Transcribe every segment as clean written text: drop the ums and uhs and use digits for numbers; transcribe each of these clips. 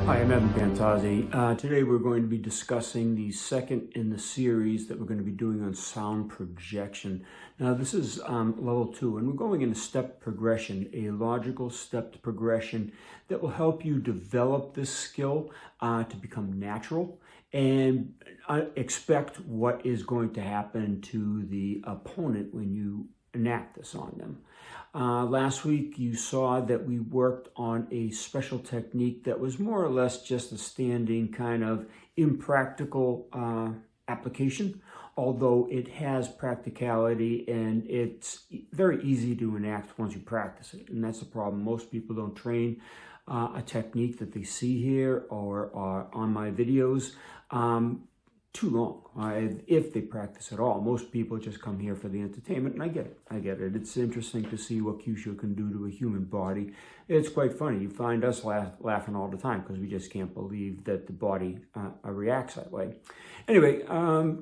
Hi, I'm Pantazi. Today we're going to be discussing the second in the series that we're going to be doing on sound projection. Now this is level 2, and we're going in a step progression, a logical stepped progression that will help you develop this skill to become natural and expect what is going to happen to the opponent when you enact this on them. Last week you saw that we worked on a special technique that was more or less just a standing kind of impractical application, although it has practicality and it's very easy to enact once you practice it. And that's the problem. Most people don't train a technique that they see here or on my videos too long, if they practice at all. Most people just come here for the entertainment, and I get it. It's interesting to see what Kyusho can do to a human body. It's quite funny. You find us laughing all the time because we just can't believe that the body reacts that way. Anyway,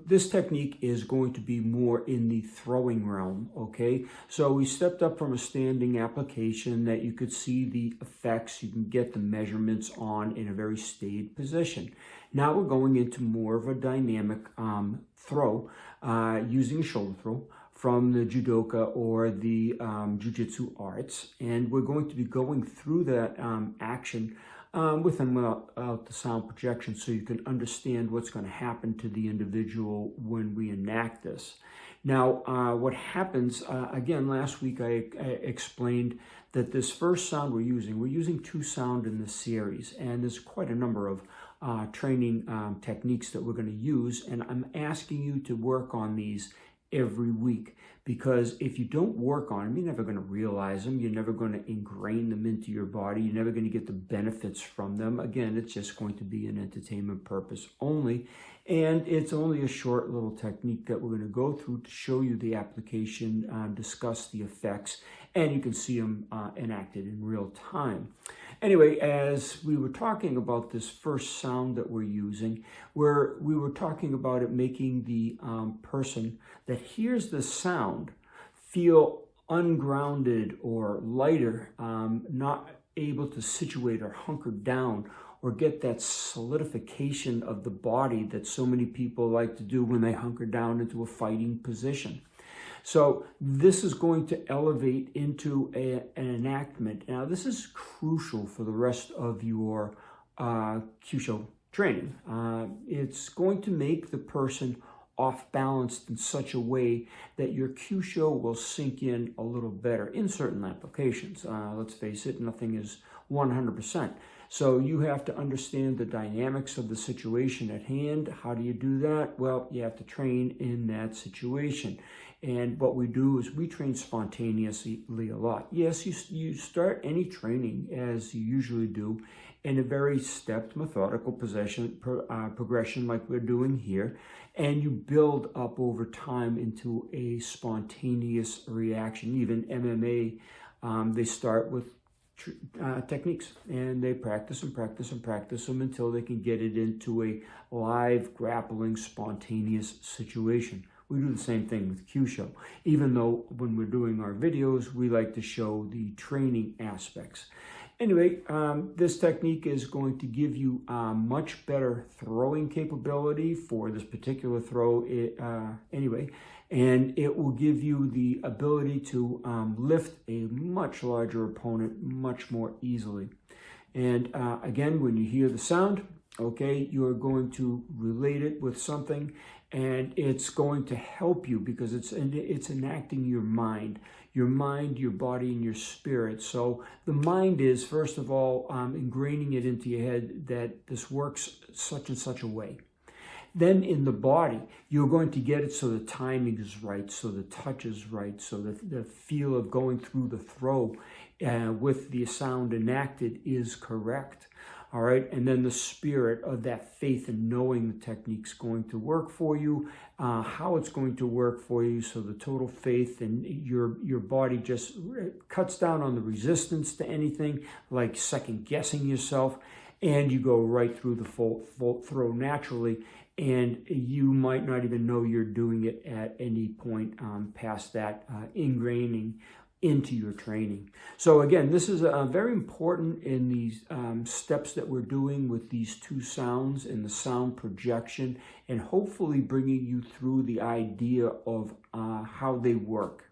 this technique is going to be more in the throwing realm, okay? So we stepped up from a standing application that you could see the effects, you can get the measurements on in a very staid position. Now we're going into more of a dynamic throw using a shoulder throw from the judoka or the jiu-jitsu arts. And we're going to be going through that action with and without the sound projection so you can understand what's going to happen to the individual when we enact this. Now, what happens, again, last week I explained that this first sound we're using 2 sound in this series, and there's quite a number of training techniques that we're going to use, and I'm asking you to work on these every week, because if you don't work on them, you're never going to realize them, you're never going to ingrain them into your body, you're never going to get the benefits from them. Again, it's just going to be an entertainment purpose only, and it's only a short little technique that we're going to go through to show you the application, discuss the effects, and you can see them enacted in real time. Anyway, as we were talking about this first sound that we're using, we were talking about it making the person that hears the sound feel ungrounded or lighter, not able to situate or hunker down or get that solidification of the body that so many people like to do when they hunker down into a fighting position. So this is going to elevate into an enactment. Now, this is crucial for the rest of your Kyusho training. It's going to make the person off-balanced in such a way that your Kyusho will sink in a little better in certain applications. Let's face it, nothing is 100%. So you have to understand the dynamics of the situation at hand. How do you do that? Well, you have to train in that situation. And what we do is we train spontaneously a lot. Yes, you start any training, as you usually do, in a very stepped, methodical progression like we're doing here. And you build up over time into a spontaneous reaction. Even MMA, they start with techniques, and they practice and practice and practice them until they can get it into a live, grappling, spontaneous situation. We do the same thing with Kyusho, even though when we're doing our videos, we like to show the training aspects. Anyway, this technique is going to give you much better throwing capability for this particular throw anyway, and it will give you the ability to lift a much larger opponent much more easily. And again, when you hear the sound, okay, you're going to relate it with something, and it's going to help you because it's enacting your mind, your body, and your spirit. So the mind is, first of all, ingraining it into your head that this works such and such a way. Then in the body, you're going to get it so the timing is right, so the touch is right, so the feel of going through the throw with the sound enacted is correct. all right? And then the spirit of that faith and knowing the technique's going to work for you, how it's going to work for you. So the total faith, and your body just cuts down on the resistance to anything like second guessing yourself, and you go right through the full throw naturally. And you might not even know you're doing it at any point past that ingraining into your training. So again, this is very important in these steps that we're doing with these two sounds and the sound projection, and hopefully bringing you through the idea of how they work.